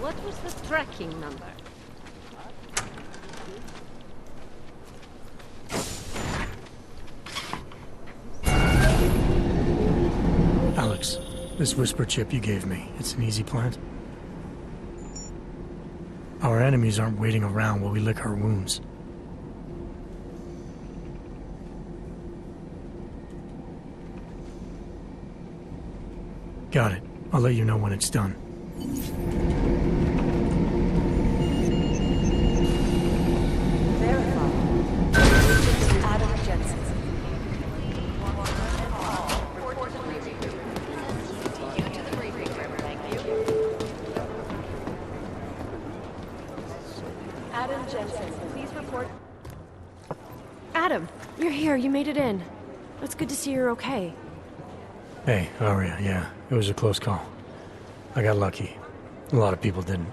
What was the tracking number? Alex, this whisper chip you gave me, it's an easy plant? Our enemies aren't waiting around while we lick our wounds. Got it. I'll let you know when it's done. Adam Jensen. Adam Jensen, please report. Adam, you're here. You made it in. It's good to see you're okay. Hey, Aria, yeah, it was a close call. I got lucky. A lot of people didn't.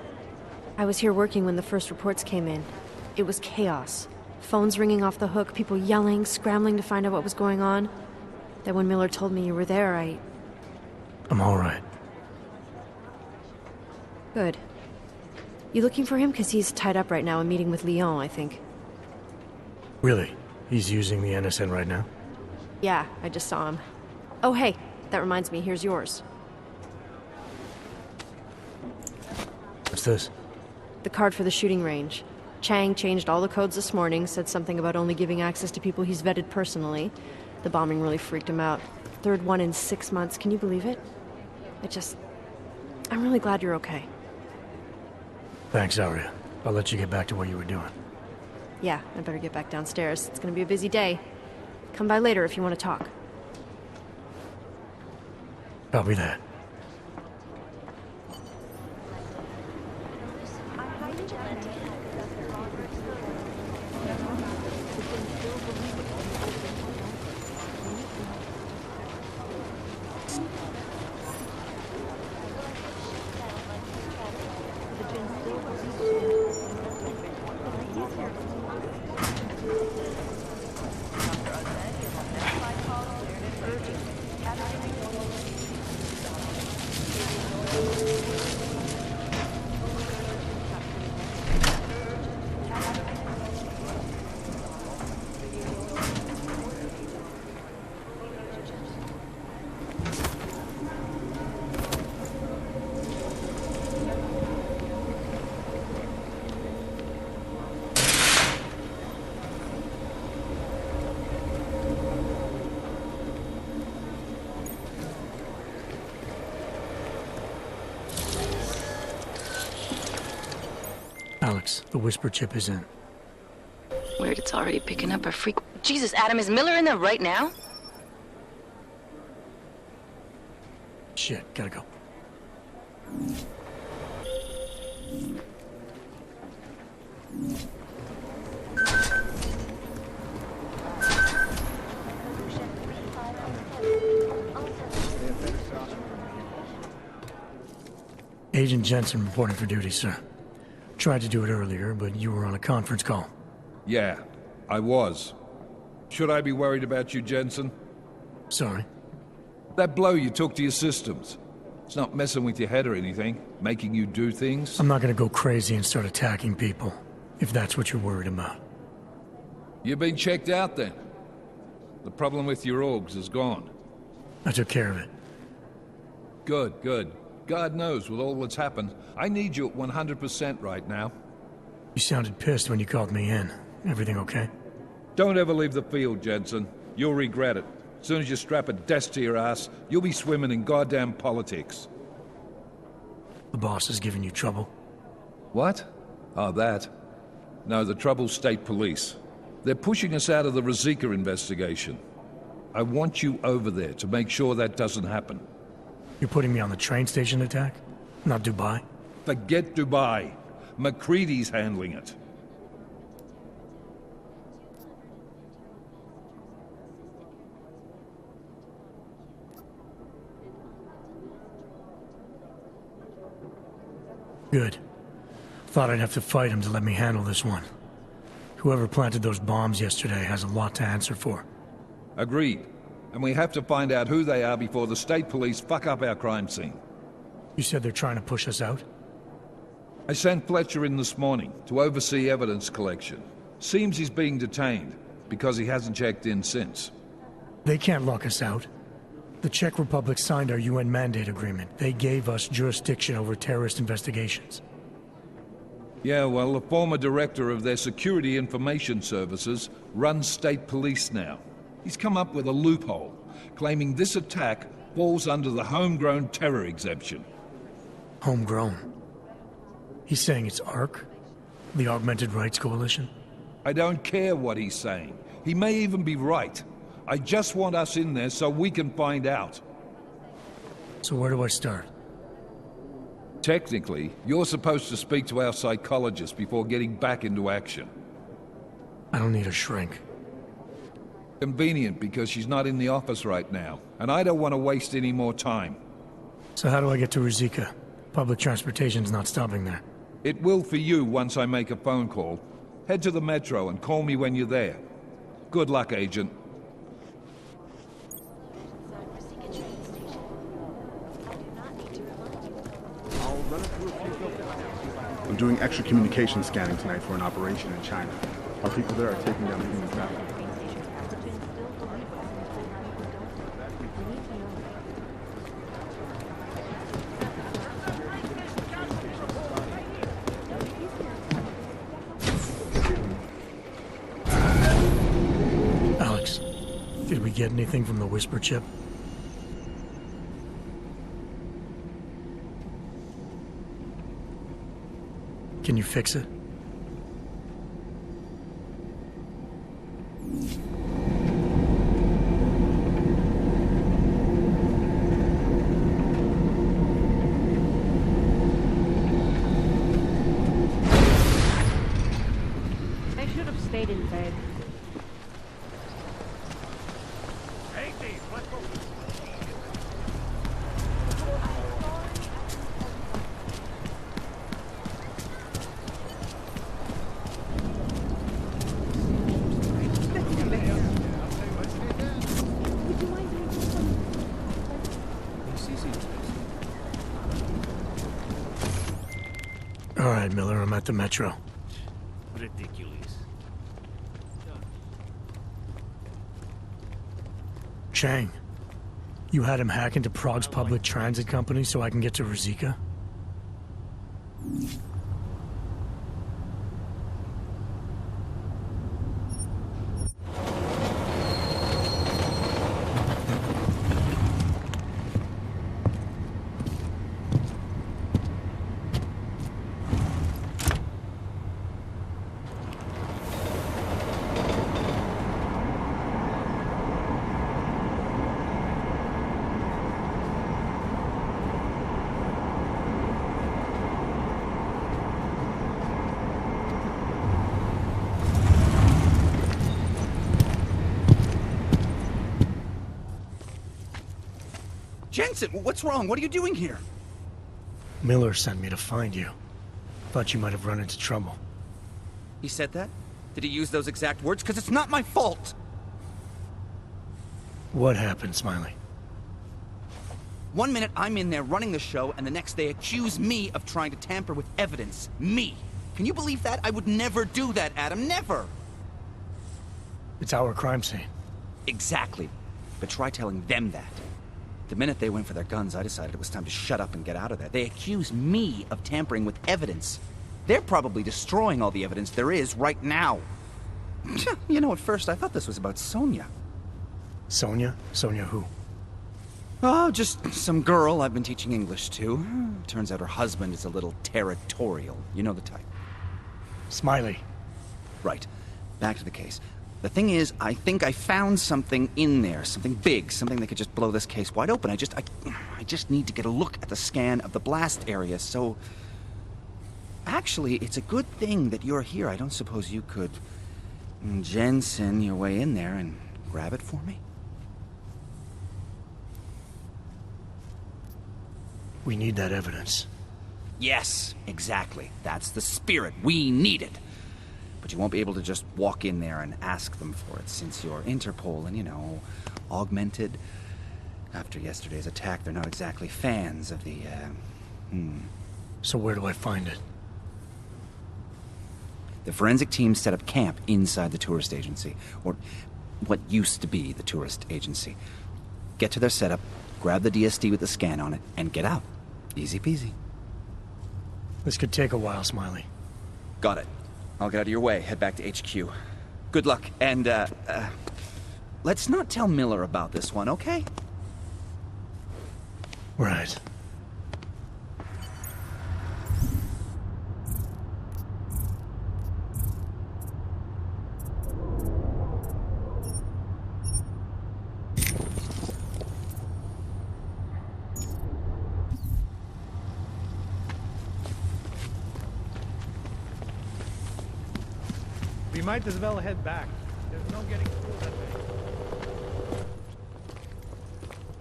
I was here working when the first reports came in. It was chaos. Phones ringing off the hook, people yelling, scrambling to find out what was going on. Then when Miller told me you were there, I'm all right. Good. You looking for him? Because he's tied up right now and meeting with Lyon, I think. Really? He's using the NSN right now? Yeah, I just saw him. Oh, hey, that reminds me, here's yours. What's this? The card for the shooting range. Chang changed all the codes this morning, said something about only giving access to people he's vetted personally. The bombing really freaked him out. Third one in 6 months, can you believe it? I'm really glad you're okay. Thanks, Aria. I'll let you get back to what you were doing. Yeah, I better get back downstairs. It's gonna be a busy day. Come by later if you want to talk. Copy that. Alex, the whisper chip is in. Weird, it's already picking up a freak. Jesus, Adam, is Miller in there right now? Shit, gotta go. Agent Jensen reporting for duty, sir. Tried to do it earlier, but you were on a conference call. Yeah, I was. Should I be worried about you, Jensen? Sorry. That blow you took to your systems. It's not messing with your head or anything, making you do things. I'm not gonna go crazy and start attacking people, if that's what you're worried about. You've been checked out then. The problem with your orgs is gone. I took care of it. Good, good. God knows, with all that's happened, I need you at 100% right now. You sounded pissed when you called me in. Everything okay? Don't ever leave the field, Jensen. You'll regret it. As soon as you strap a desk to your ass, you'll be swimming in goddamn politics. The boss is giving you trouble? What? Oh, that? No, the trouble's state police. They're pushing us out of the Rosika investigation. I want you over there to make sure that doesn't happen. You're putting me on the train station attack? Not Dubai? Forget Dubai. McCready's handling it. Good. Thought I'd have to fight him to let me handle this one. Whoever planted those bombs yesterday has a lot to answer for. Agreed. And we have to find out who they are before the state police fuck up our crime scene. You said they're trying to push us out? I sent Fletcher in this morning to oversee evidence collection. Seems he's being detained, because he hasn't checked in since. They can't lock us out. The Czech Republic signed our UN mandate agreement. They gave us jurisdiction over terrorist investigations. Yeah, well, the former director of their security information services runs state police now. He's come up with a loophole, claiming this attack falls under the homegrown terror exemption. Homegrown? He's saying it's ARC? The Augmented Rights Coalition? I don't care what he's saying. He may even be right. I just want us in there so we can find out. So where do I start? Technically, you're supposed to speak to our psychologist before getting back into action. I don't need a shrink. Convenient because she's not in the office right now, and I don't want to waste any more time. So how do I get to Rizika? Public transportation's not stopping there. It will for you once I make a phone call. Head to the metro and call me when you're there. Good luck, Agent. I'm doing extra communication scanning tonight for an operation in China. Our people there are taking down human trafficking. Alex, did we get anything from the Whisper chip? Can you fix it? I should have stayed in bed. All right, Miller, I'm at the metro. Ridiculous. Chang, you had him hack into Prague's public transit company so I can get to Rizika? Jensen, what's wrong? What are you doing here? Miller sent me to find you. Thought you might have run into trouble. He said that? Did he use those exact words? Because it's not my fault! What happened, Smiley? 1 minute I'm in there running the show, and the next they accuse me of trying to tamper with evidence. Me! Can you believe that? I would never do that, Adam. Never! It's our crime scene. Exactly. But try telling them that. The minute they went for their guns, I decided it was time to shut up and get out of there. They accuse me of tampering with evidence. They're probably destroying all the evidence there is right now. You know, at first I thought this was about Sonia. Sonia? Sonia who? Oh, just some girl I've been teaching English to. Turns out her husband is a little territorial. You know the type. Smiley. Right. Back to the case. The thing is, I think I found something in there. Something big. Something that could just blow this case wide open. I just need to get a look at the scan of the blast area, so... Actually, it's a good thing that you're here. I don't suppose you could... Jensen your way in there and grab it for me? We need that evidence. Yes, exactly. That's the spirit. We need it. But you won't be able to just walk in there and ask them for it, since you're Interpol and, you know, augmented. After yesterday's attack, they're not exactly fans of the, So where do I find it? The forensic team set up camp inside the tourist agency, or what used to be the tourist agency. Get to their setup, grab the DSD with the scan on it, and get out. Easy peasy. This could take a while, Smiley. Got it. I'll get out of your way, head back to HQ. Good luck, and, let's not tell Miller about this one, okay? Right. We might as well head back. There's no getting through that way.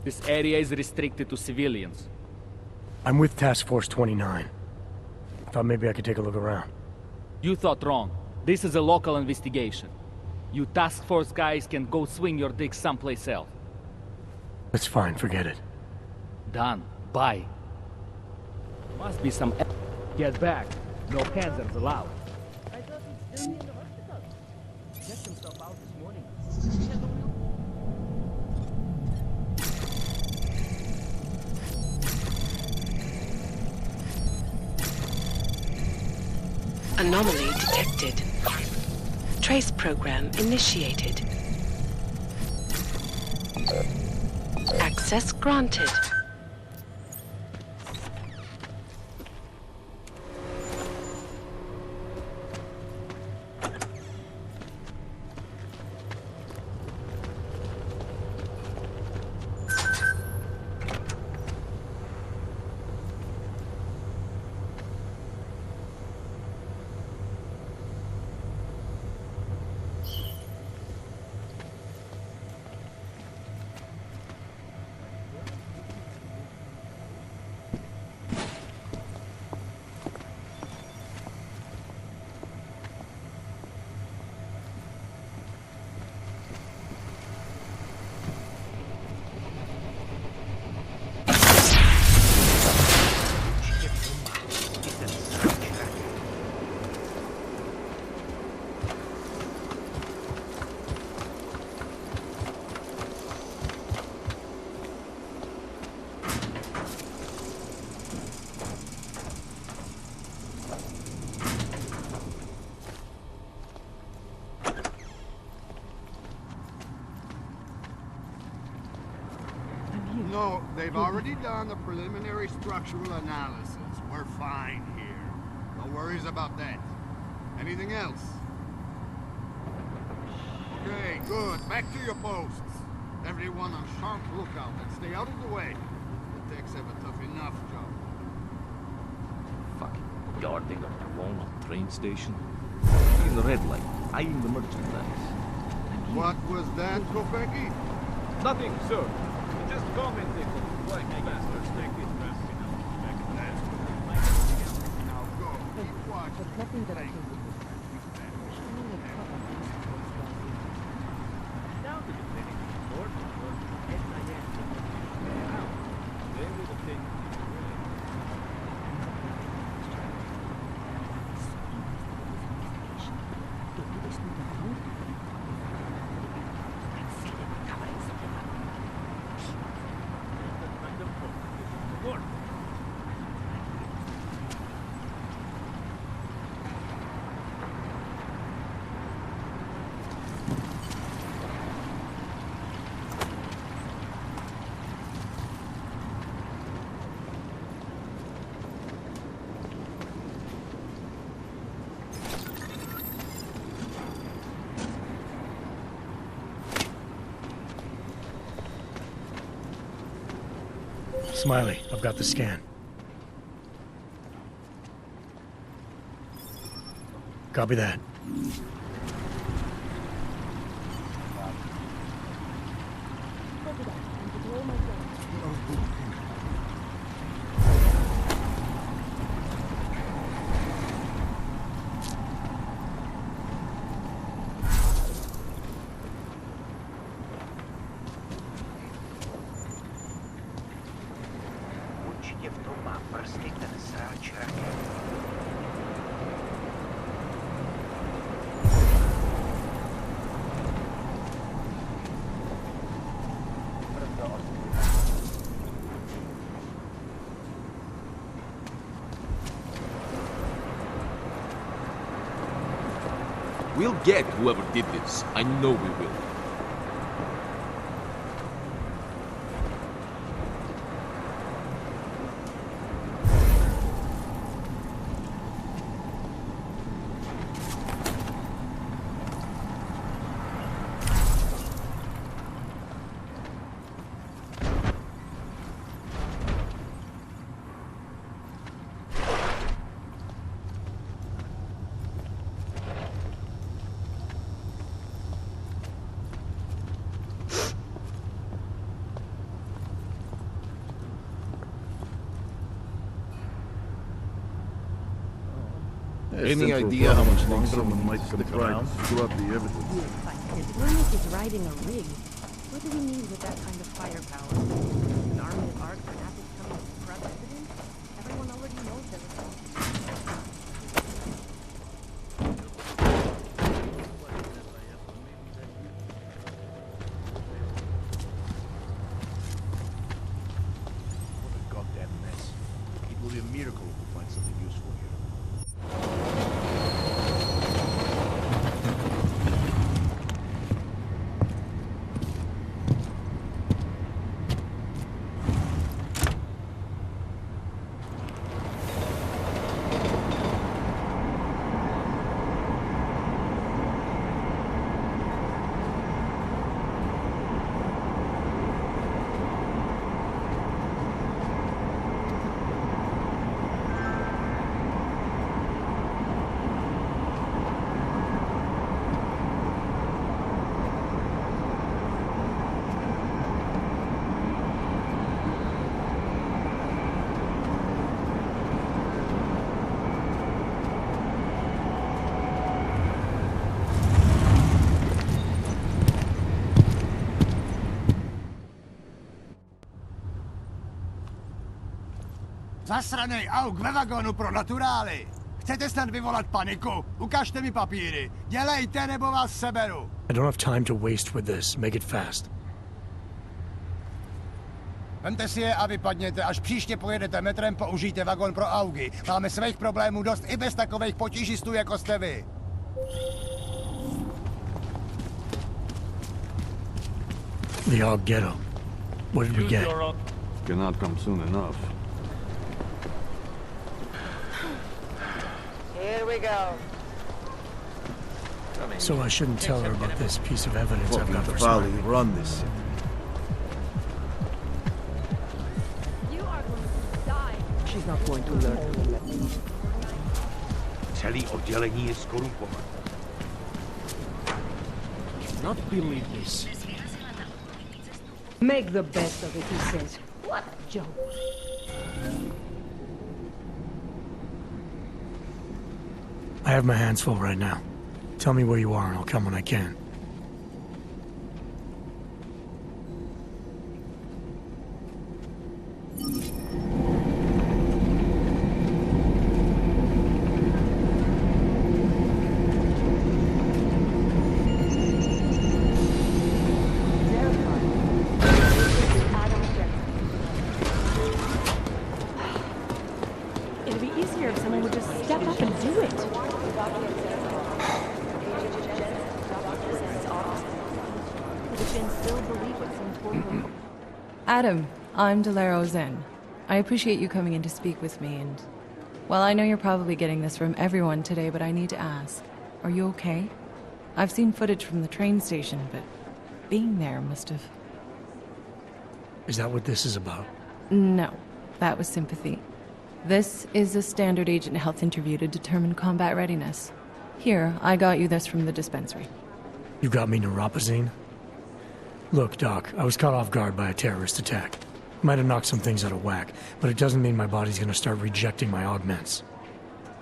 This area is restricted to civilians. I'm with Task Force 29. Thought maybe I could take a look around. You thought wrong. This is a local investigation. You task force guys can go swing your dick someplace else. That's fine, forget it. Done. Bye. Must be some... Get back. No hands allowed. I thought he'd still be in the hospital. Checked himself out this morning. Anomaly detected. Trace program initiated. Access granted. No, they've already done the preliminary structural analysis. We're fine here. No worries about that. Anything else? Okay, good. Back to your posts. Everyone on sharp lookout and stay out of the way. The techs have a tough enough job. Fucking guarding up the Walnut train station. In the red light, eyeing the merchandise. What was that, Kopecki? Nothing, sir. Just commenting on like bastards take it back, Now go. Keep watching. There's nothing that I can do. Down to the clinic, Lord, they would have taken Smiley, I've got the scan. Copy that. We'll get whoever did this. I know we will. Any idea how much longer someone might stick around? Screw up the evidence. Loomis is riding a rig. What do we need with that kind of firepower? An army of art fanatics coming to president? Everyone already knows everything. What a goddamn mess. It will be a miracle if we find something useful here. Zasranej auk ve vagonu pro naturály! Chcete snad vyvolat paniku? Ukažte mi papíry. Dělejte, nebo vás seberu. I don't have time to waste with this. Make it fast. Vemte si je a vypadněte. Až příště pojedete metrem, použijte vagon pro augy. Máme svých problémů dost i bez takových potížistů, jako jste vy. The Aug Ghetto. What did we get? Cannot come soon enough. Here we go. So I shouldn't tell her about this piece of evidence I've got for Valley, run this. You are going to die. She's not going to learn. Celý oddělení je skorumpované. Not believe this. Make the best of it, he says. What a joke. I have my hands full right now. Tell me where you are and I'll come when I can. It'd be easier if someone would just step up and do it. Adam, I'm Delaro Zen. I appreciate you coming in to speak with me, and... well, I know you're probably getting this from everyone today, but I need to ask. Are you okay? I've seen footage from the train station, but being there must have... Is that what this is about? No, that was sympathy. This is a standard agent health interview to determine combat readiness. Here, I got you this from the dispensary. You got me neuropazine? Look, Doc, I was caught off guard by a terrorist attack. Might have knocked some things out of whack, but it doesn't mean my body's gonna start rejecting my augments.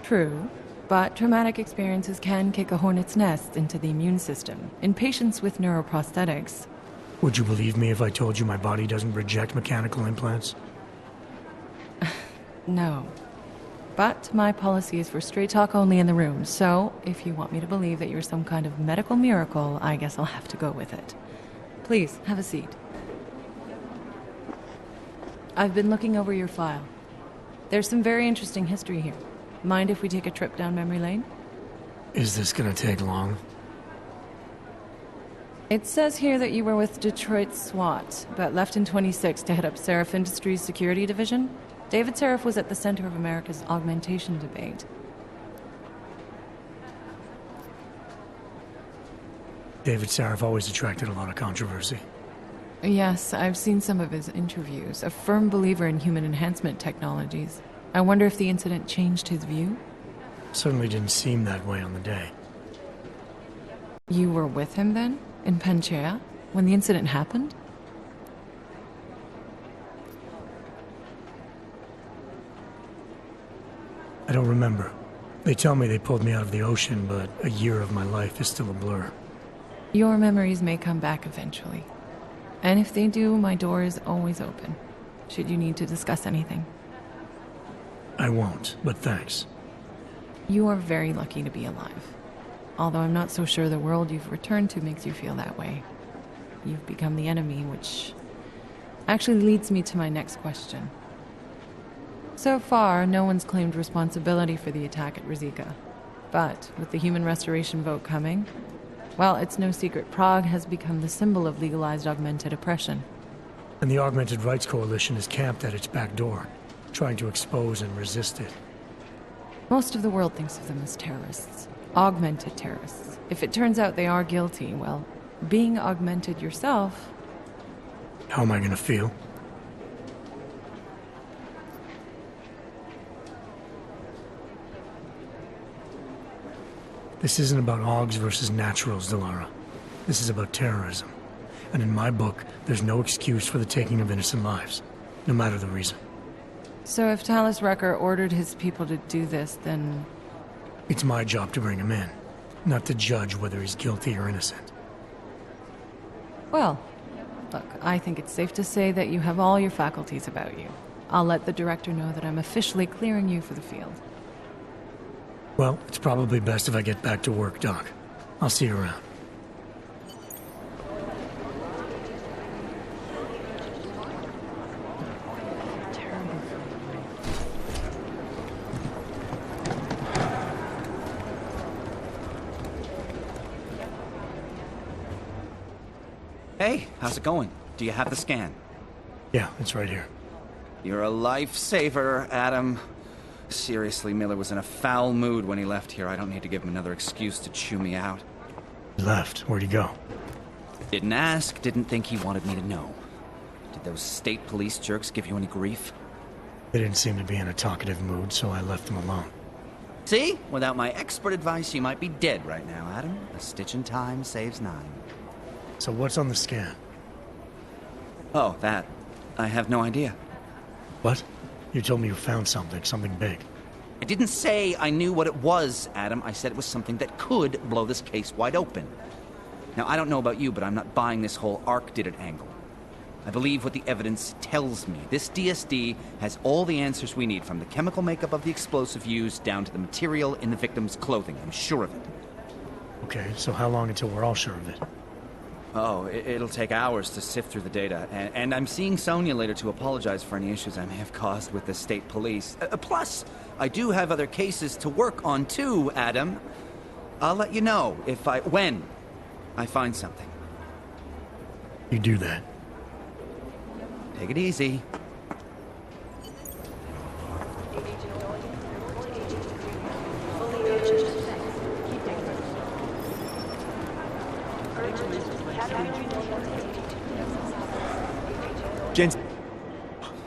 True, but traumatic experiences can kick a hornet's nest into the immune system in patients with neuroprosthetics. Would you believe me if I told you my body doesn't reject mechanical implants? No. But my policy is for straight talk only in the room, so if you want me to believe that you're some kind of medical miracle, I guess I'll have to go with it. Please, have a seat. I've been looking over your file. There's some very interesting history here. Mind if we take a trip down memory lane? Is this gonna take long? It says here that you were with Detroit SWAT, but left in 26 to head up Seraph Industries' security division. David Seraph was at the center of America's augmentation debate. David Seraph always attracted a lot of controversy. Yes, I've seen some of his interviews. A firm believer in human enhancement technologies. I wonder if the incident changed his view? Certainly didn't seem that way on the day. You were with him then? In Panchea? When the incident happened? I don't remember. They tell me they pulled me out of the ocean, but a year of my life is still a blur. Your memories may come back eventually. And if they do, my door is always open, should you need to discuss anything. I won't, but thanks. You are very lucky to be alive. Although I'm not so sure the world you've returned to makes you feel that way. You've become the enemy, which actually leads me to my next question. So far, no one's claimed responsibility for the attack at Rizika. But with the human restoration vote coming, well, it's no secret Prague has become the symbol of legalized augmented oppression. And the Augmented Rights Coalition is camped at its back door, trying to expose and resist it. Most of the world thinks of them as terrorists. Augmented terrorists. If it turns out they are guilty, well, being augmented yourself... How am I gonna feel? This isn't about Augs versus naturals, Delara. This is about terrorism. And in my book, there's no excuse for the taking of innocent lives, no matter the reason. So if Talus Rucker ordered his people to do this, then... It's my job to bring him in, not to judge whether he's guilty or innocent. Well, look, I think it's safe to say that you have all your faculties about you. I'll let the director know that I'm officially clearing you for the field. Well, it's probably best if I get back to work, Doc. I'll see you around. Hey, how's it going? Do you have the scan? Yeah, it's right here. You're a lifesaver, Adam. Seriously, Miller was in a foul mood when he left here. I don't need to give him another excuse to chew me out. He left. Where'd he go? Didn't ask, didn't think he wanted me to know. Did those state police jerks give you any grief? They didn't seem to be in a talkative mood, so I left them alone. See? Without my expert advice, you might be dead right now, Adam. A stitch in time saves 9. So what's on the scan? Oh, that. I have no idea. What? You told me you found something big. I didn't say I knew what it was, Adam. I said it was something that could blow this case wide open. Now, I don't know about you, but I'm not buying this whole Ark did it angle. I believe what the evidence tells me. This DSD has all the answers we need, from the chemical makeup of the explosive used down to the material in the victim's clothing. I'm sure of it. Okay, so how long until we're all sure of it? Oh, it'll take hours to sift through the data, and I'm seeing Sonia later to apologize for any issues I may have caused with the state police. Plus, I do have other cases to work on too, Adam. I'll let you know when I find something. You do that. Take it easy. Jensen.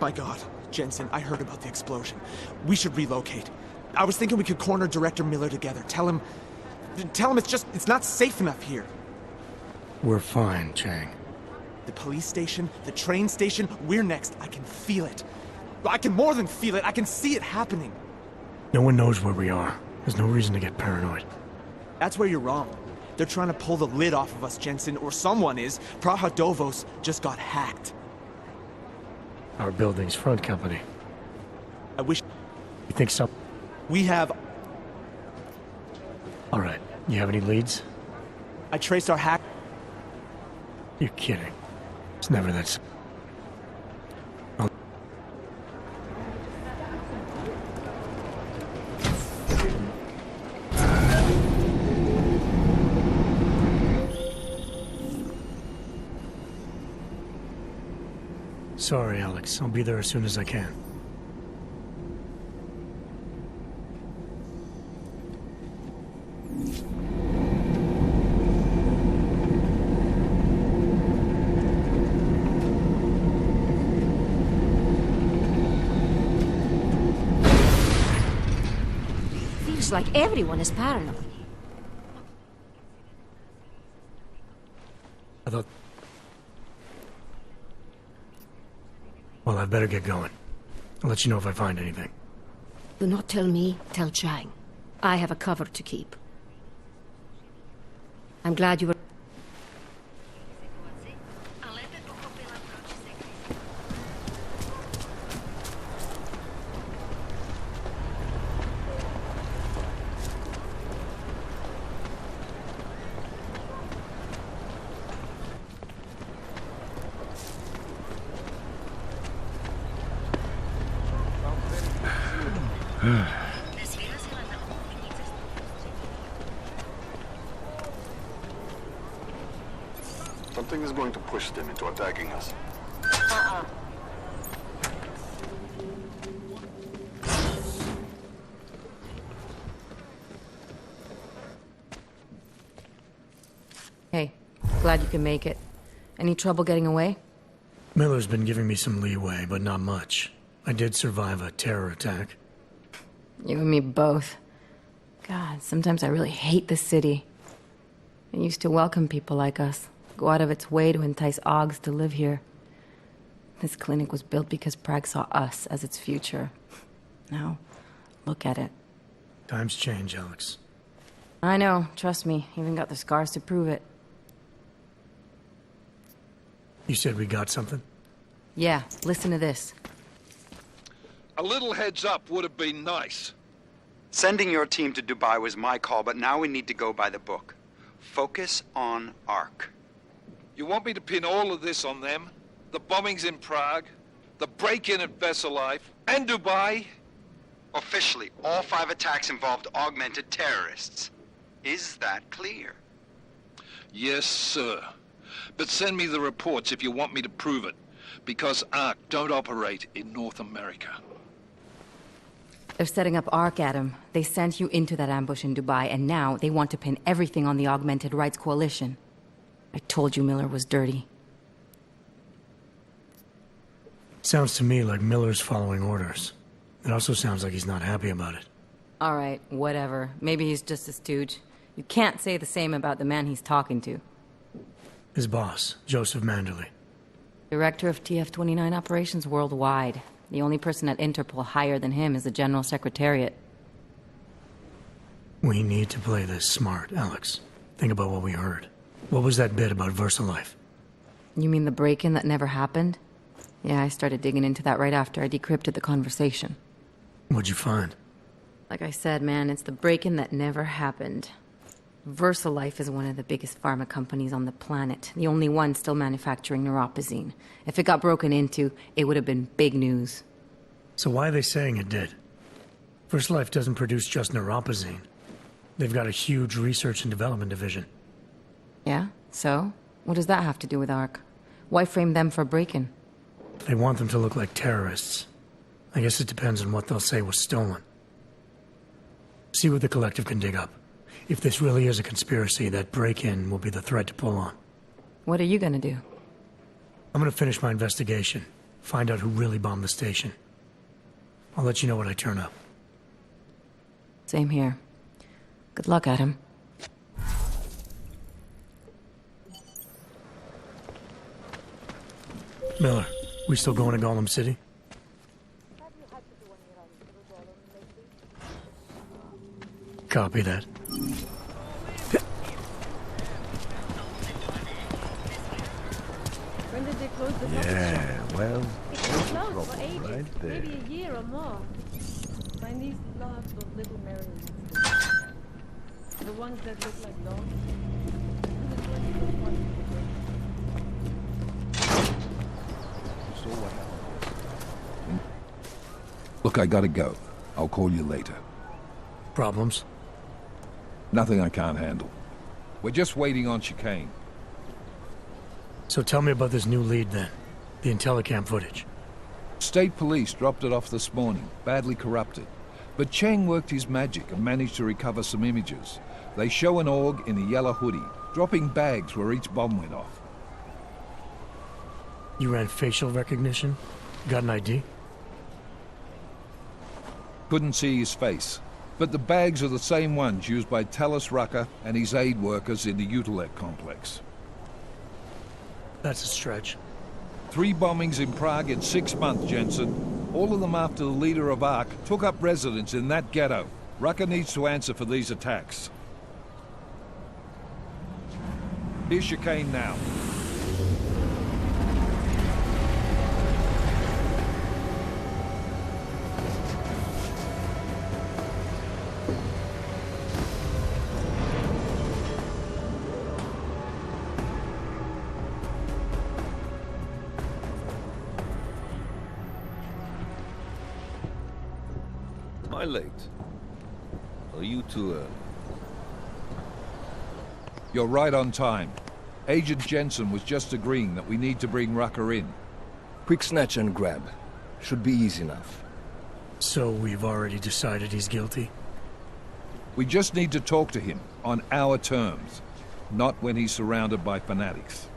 My God, Jensen, I heard about the explosion. We should relocate. I was thinking we could corner Director Miller together. Tell him it's not safe enough here. We're fine, Chang. The police station, the train station, we're next. I can feel it. I can more than feel it. I can see it happening. No one knows where we are. There's no reason to get paranoid. That's where you're wrong. They're trying to pull the lid off of us, Jensen, or someone is. Praha-Dovos just got hacked. Our building's front company. I wish... You think so? We have... All right. You have any leads? I traced our hack... You're kidding. It's never that simple. Sorry, Alex. I'll be there as soon as I can. Feels like everyone is paranoid. I thought... Well, I'd better get going. I'll let you know if I find anything. Do not tell me, tell Chang. I have a cover to keep. I'm glad you were... Something is going to push them into attacking us. Hey, glad you can make it. Any trouble getting away? Miller's been giving me some leeway, but not much. I did survive a terror attack. You and me both. God, sometimes I really hate this city. It used to welcome people like us, go out of its way to entice Augs to live here. This clinic was built because Prague saw us as its future. Now, look at it. Times change, Alex. I know, trust me, even got the scars to prove it. You said we got something? Yeah, listen to this. A little heads up would have been nice. Sending your team to Dubai was my call, but now we need to go by the book. Focus on Ark. You want me to pin all of this on them? The bombings in Prague, the break-in at Vesellife, and Dubai? Officially, all 5 attacks involved augmented terrorists. Is that clear? Yes, sir. But send me the reports if you want me to prove it, because Ark don't operate in North America. They're setting up Ark, Adam. They sent you into that ambush in Dubai, and now they want to pin everything on the Augmented Rights Coalition. I told you Miller was dirty. Sounds to me like Miller's following orders. It also sounds like he's not happy about it. All right, whatever. Maybe he's just a stooge. You can't say the same about the man he's talking to. His boss, Joseph Manderley. Director of TF29 operations worldwide. The only person at Interpol higher than him is the General Secretariat. We need to play this smart, Alex. Think about what we heard. What was that bit about VersaLife? You mean the break-in that never happened? Yeah, I started digging into that right after I decrypted the conversation. What'd you find? Like I said, man, it's the break-in that never happened. VersaLife is one of the biggest pharma companies on the planet, the only one still manufacturing neuropozyne. If it got broken into, it would have been big news. So why are they saying it did? VersaLife doesn't produce just neuropozyne. They've got a huge research and development division. Yeah? So? What does that have to do with Ark? Why frame them for break-in? They want them to look like terrorists. I guess it depends on what they'll say was stolen. See what the collective can dig up. If this really is a conspiracy, that break-in will be the thread to pull on. What are you gonna do? I'm gonna finish my investigation. Find out who really bombed the station. I'll let you know when I turn up. Same here. Good luck, Adam. Miller, we still going to Gollum City? Copy that. When did they close the Yeah, well, It's been closed for ages, right there. maybe a year or more. Chinese still have those little marionettes. The ones that look like dogs. So what? Look, I gotta go. I'll call you later. Problems? Nothing I can't handle. We're just waiting on chicane. So tell me about this new lead then. The Intellicam footage. State police dropped it off this morning, badly corrupted. But Cheng worked his magic and managed to recover some images. They show an org in a yellow hoodie, dropping bags where each bomb went off. You ran facial recognition? Got an ID? Couldn't see his face. But the bags are the same ones used by Talis Rucker and his aid workers in the Utilec complex. That's a stretch. 3 bombings in Prague in 6 months, Jensen. All of them after the leader of ARC took up residence in that ghetto. Rucker needs to answer for these attacks. Here's chicane now. Am I late? Are you too early? You're right on time. Agent Jensen was just agreeing that we need to bring Rucker in. Quick snatch and grab. Should be easy enough. So we've already decided he's guilty? We just need to talk to him on our terms, not when he's surrounded by fanatics.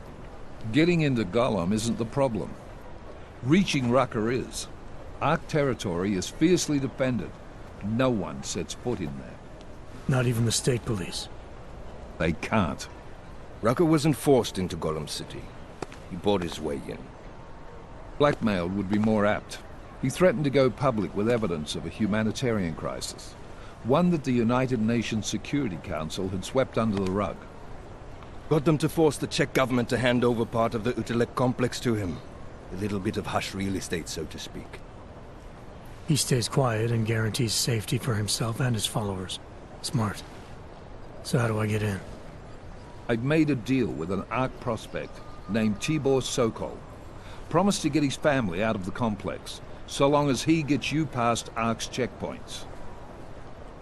Getting into Gollum isn't the problem. Reaching Rucker is. ARC territory is fiercely defended. No one sets foot in there. Not even the state police? They can't. Rucker wasn't forced into Gollum City. He bought his way in. Blackmailed would be more apt. He threatened to go public with evidence of a humanitarian crisis. One that the United Nations Security Council had swept under the rug. Got them to force the Czech government to hand over part of the Utilec complex to him. A little bit of hush real estate, so to speak. He stays quiet and guarantees safety for himself and his followers. Smart. So how do I get in? I've made a deal with an ARC prospect named Tibor Sokol. Promised to get his family out of the complex, so long as he gets you past ARC's checkpoints.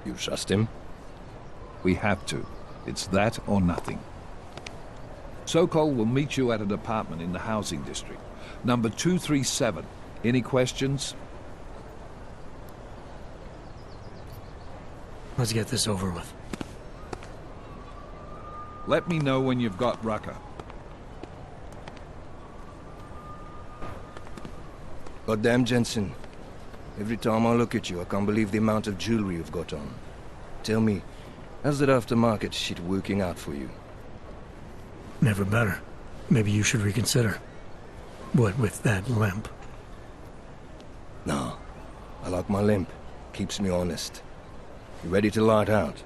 You trust him? We have to. It's that or nothing. Sokol will meet you at an apartment in the housing district. Number 237. Any questions? Let's get this over with. Let me know when you've got Rucker. Goddamn, Jensen. Every time I look at you, I can't believe the amount of jewelry you've got on. Tell me, how's that aftermarket shit working out for you? Never better. Maybe you should reconsider. What with that limp? No. I like my limp. Keeps me honest. You ready to light out?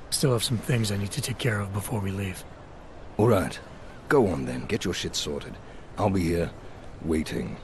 Still have some things I need to take care of before we leave. All right. Go on then. Get your shit sorted. I'll be here, waiting.